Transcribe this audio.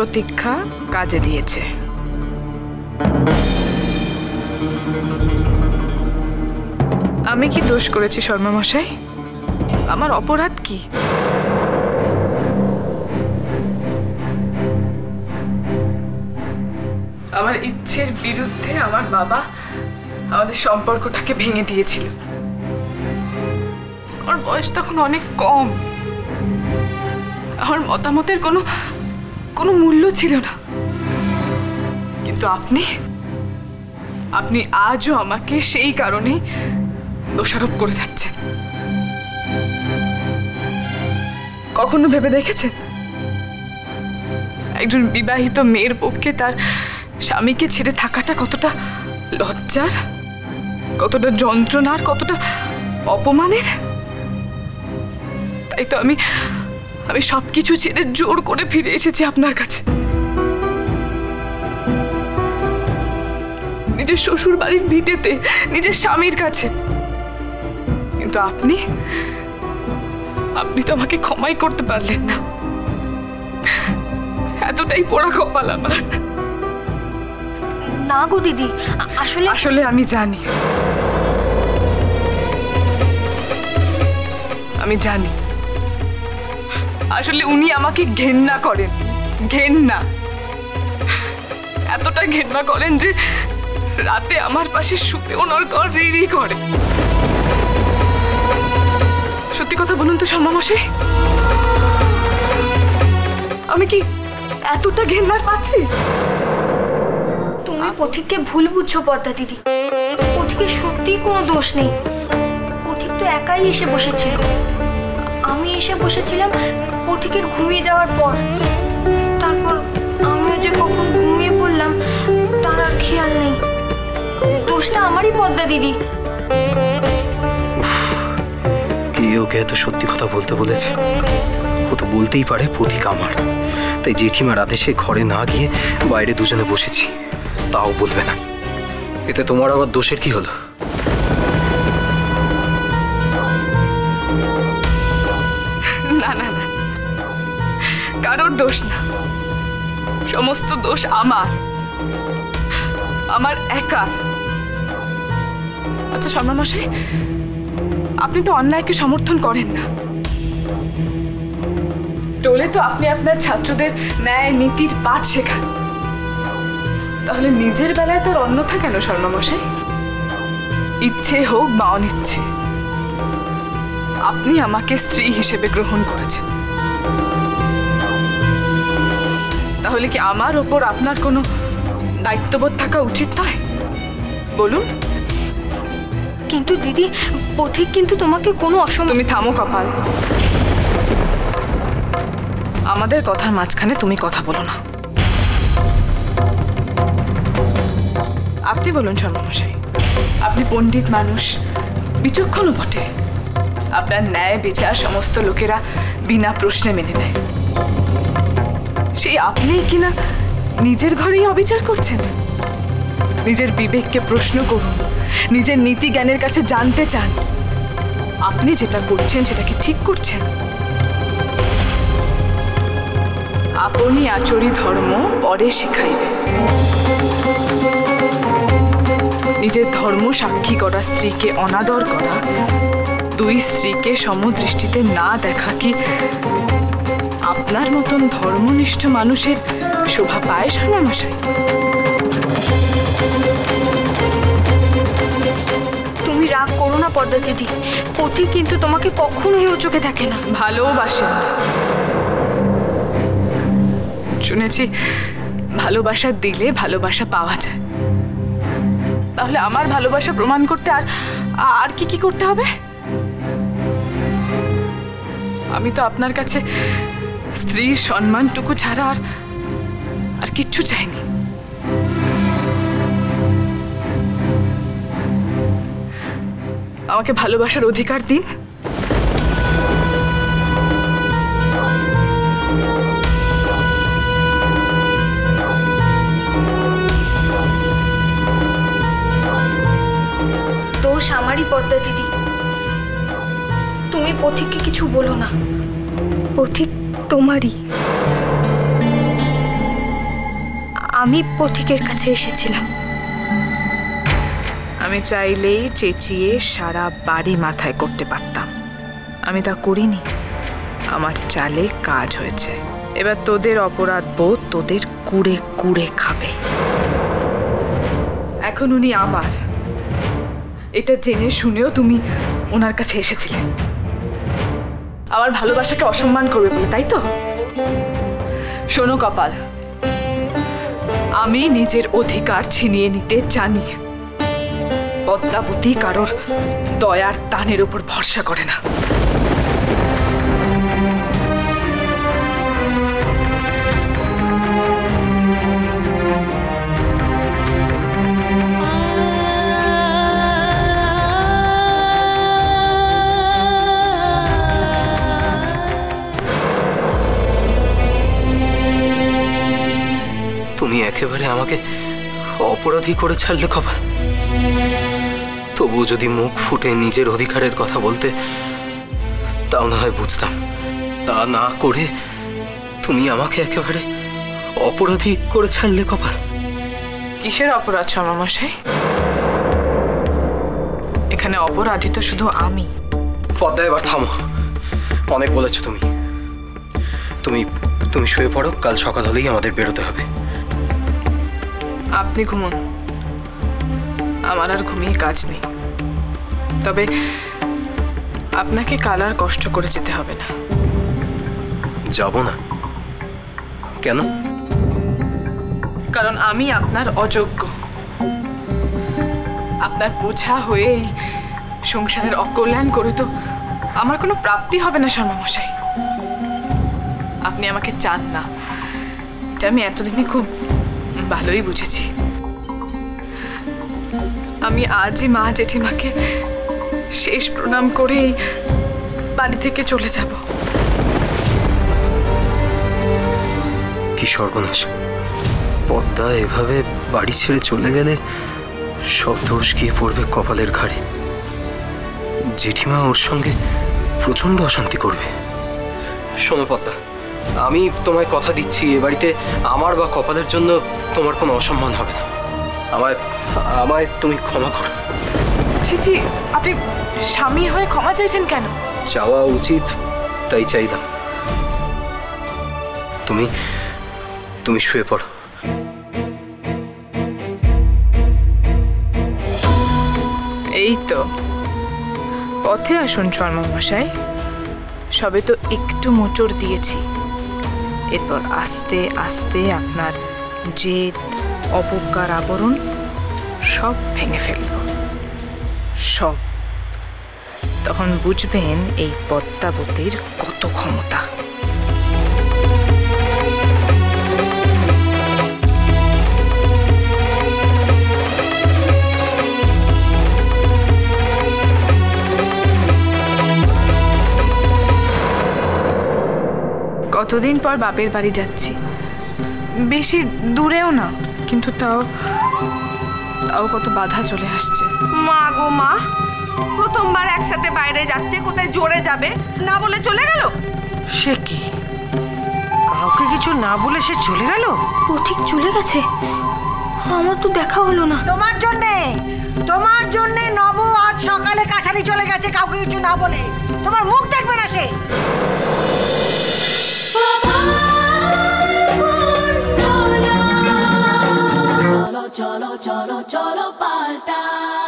প্রতীক্ষা কাজে দিয়েছে। আমি কি দোষ করেছি শর্মা মশাই? আমার অপরাধ কি? আমার ইচ্ছের বিরুদ্ধে আমার বাবা আমাদের সম্পর্কটাকে ভেঙে দিয়েছিল। আমার বয়স তখন অনেক কম, আমার মতামতের কোনো মূল্য ছিল না। কিন্তু আপনি আজও আমাকে সেই কারণেই দোষারোপ করে যাচ্ছেন। কখনো ভেবে দেখেছেন একজন বিবাহিত মেয়ের পক্ষে তার স্বামীকে ছেড়ে থাকাটা কতটা লজ্জার, কতটা যন্ত্রণার, কতটা অপমানের? তাই তো আমি সবকিছু ছেড়ে জোর করে ফিরে এসেছি আপনার কাছে, নিজের শ্বশুর বাড়ির ভিটেতে, নিজের স্বামীর কাছে। কিন্তু আপনি তো আমাকে ক্ষমাই করতে পারলেন না। এতটাই পোড়া কপাল আমার। না গো দিদি, আসলে আমি জানি, আসলে উনি আমাকে ঘেন্না করেন, এতটা ঘেন্না করেন যে রাতে আমার পাশে শুতে ওনার ঘর রিড়ি করে। সত্যি কথা বলুন তো শর্মা মশাই, আমি কি এতটা ঘেন্নার পাত্রী? তুমি পথিককে ভুল বুঝছো পদ্মা দিদি। পথিকের সত্যিই কোনো দোষ নেই। পথিক তো একাই এসে বসেছিল। আমি এসে বসেছিলাম পথিকের ঘুমিয়ে যাওয়ার পর। তারপর আমিও যে কখন ঘুমিয়ে পড়লাম তার আর খেয়াল নেই। দোষটা আমারই পদ্মা দিদি। কে ওকে এত সত্যি কথা বলতে বলেছে? ও তো বলতেই পারে পথিক আমার। তাই জেঠিমার আদেশে ঘরে না গিয়ে বাইরে দুজনে বসেছি, তাও বলবে না। এতে তোমার আবার দোষের কি হলো? না না না, কারোর দোষ না, সমস্ত দোষ আমার একার। আচ্ছা শর্মা মশাই, আপনি তো অন্যায়কে সমর্থন করেন না। টোলে তো আপনি আপনার ছাত্রদের ন্যায় নীতির পাঠ শেখান। তাহলে নিজের বেলায় তার অন্যথা কেন শর্মা মশাই? ইচ্ছে হোক বা অনিচ্ছে, আপনি আমাকে স্ত্রী হিসেবে গ্রহণ করেছেন। তাহলে কি আমার ওপর আপনার কোনো দায়িত্ববোধ থাকা উচিত নয়? বলুন। কিন্তু দিদি, পথিক কিন্তু তোমাকে কোনো তুমি থামো কপাল। আমাদের কথার মাঝখানে তুমি কথা বলো না। আপনি বলুন শর্মা মশাই, আপনি পণ্ডিত মানুষ, বিচক্ষণও বটে। আপনার ন্যায় বিচার সমস্ত লোকেরা বিনা প্রশ্নে মেনে নেয়। সেই আপনি কিনা নিজের ঘরেই অবিচার করছেন। নিজের বিবেককে প্রশ্ন করুন, নিজের নীতি জ্ঞানের কাছে জানতে চান আপনি যেটা করছেন সেটা কি ঠিক করছেন? আপনি আচরি ধর্ম পরে শিখাইবে। নিজের ধর্ম সাক্ষী করা স্ত্রীকে অনাদর করা, দুই স্ত্রীকে সমদৃষ্টিতে না দেখা কি আপনার মতন ধর্মনিষ্ঠ মানুষের শোভা পায় শর্মা মশাই? তুমি রাগ করো না পদ্মা দিদি। পথিক কিন্তু তোমাকে কখনোই ও চোখে দেখে না। ভালোবাসেন। শুনেছি ভালোবাসা দিলে ভালোবাসা পাওয়া যায়। তাহলে আমার ভালোবাসা প্রমাণ করতে আর কি করতে হবে? আমি তো আপনার কাছে স্ত্রীর সম্মানটুকু ছাড়া আর কিচ্ছু চাইনি। আমাকে ভালোবাসার অধিকার দিন। দোষ আমারই পদ্মা দিদি। তুমি পথিককে কিছু বলো না, পথিক তোমারই। আমি পথিকের কাছে এসেছিলাম। আমি চাইলেই চেঁচিয়ে সারা বাড়ি মাথায় করতে পারতাম, আমি তা করিনি। আমার চালে কাজ হয়েছে। এবার তোদের অপরাধ বোধ তোদের কুড়ে কুড়ে খাবে। এখন উনি আমার, এটা জেনে শুনেও তুমি ওনার কাছে এসেছিলে আমার ভালোবাসাকে অসম্মান করবে বলে, তাই তো? শোনো কপাল, আমি নিজের অধিকার ছিনিয়ে নিতে জানি। পদ্মাবতী কারোর দয়ার টানের উপর ভরসা করে না। তুমি একেবারে আমাকে অপরাধী করে ছাড়লে কপাল। তবুও যদি মুখ ফুটে নিজের অধিকারের কথা বলতে, তাও না হয় বুঝতাম। তা না করে তুমি আমাকে একেবারে অপরাধী করে ছাড়লে কপাল। কিসের অপরাধ শর্মামশাই? এখানে অপরাধী তো শুধু আমি। পদ্মা, এবার থামো, অনেক বলেছো তুমি। তুমি তুমি শুয়ে পড়ো, কাল সকাল হলেই আমাদের বেরোতে হবে। আপনি ঘুমুন, আমার আর ঘুমিয়ে কাজ নেই। তবে আপনাকে কাল আর কষ্ট করে যেতে হবে না। যাব না কেন? কারণ আমি আপনার অযোগ্য। আপনার বোঝা হয়ে এই সংসারের অকল্যাণ করে তো আমার কোনো প্রাপ্তি হবে না শর্মামশাই। আপনি আমাকে চান না, এটা আমি এতদিনে খুব ভালোই বুঝেছি। আমি আজই মা জেঠিমাকে শেষ প্রণাম করে এই বাড়ি থেকে চলে যাব। কি সর্বনাশ! পদ্মা এভাবে বাড়ি ছেড়ে চলে গেলে সব দোষ গিয়ে পড়বে কপালের ঘাড়ে। জেঠিমা ওর সঙ্গে প্রচন্ড অশান্তি করবে। শোনো পদ্মা, আমি তোমায় কথা দিচ্ছি, এ বাড়িতে আমার বা কপালের জন্য তোমার কোনো অসম্মান হবে না। আমায় তুমি ক্ষমা করো। ছি, আপনি স্বামী হয়ে ক্ষমা চাইছেন কেন? চাওয়া উচিত তাই চাইলাম। তুমি শুয়ে পড়ো। এই তো পথে আসুন শর্মামশাই, সবে তো একটু মোচড় দিয়েছি। এরপর আস্তে আস্তে আপনার জেদ, অবজ্ঞার আবরণ সব ভেঙে ফেলব, সব। তখন বুঝবেন এই পদ্মাবতীর কত ক্ষমতা। কতদিন পর বাপের বাড়ি যাচ্ছি, বেশি দূরেও না, কিন্তু তাও কত বাধা চলে আসছে। মা গো মা, প্রথমবার একসাথে বাইরে যাচ্ছে, কোথায় জোরে যাবে না বলে চলে গেল। সে কি, কাউকে কিছু না বলে সে চলে গেল? পথিক চলে গেছে, আমার তো দেখা হলো না। তোমার জন্যে নব আজ সকালে কাছারি চলে গেছে, কাউকে কিছু না বলে। তোমার মুখ দেখবে না সে। cholo, cholo, cholo, cholo, palta.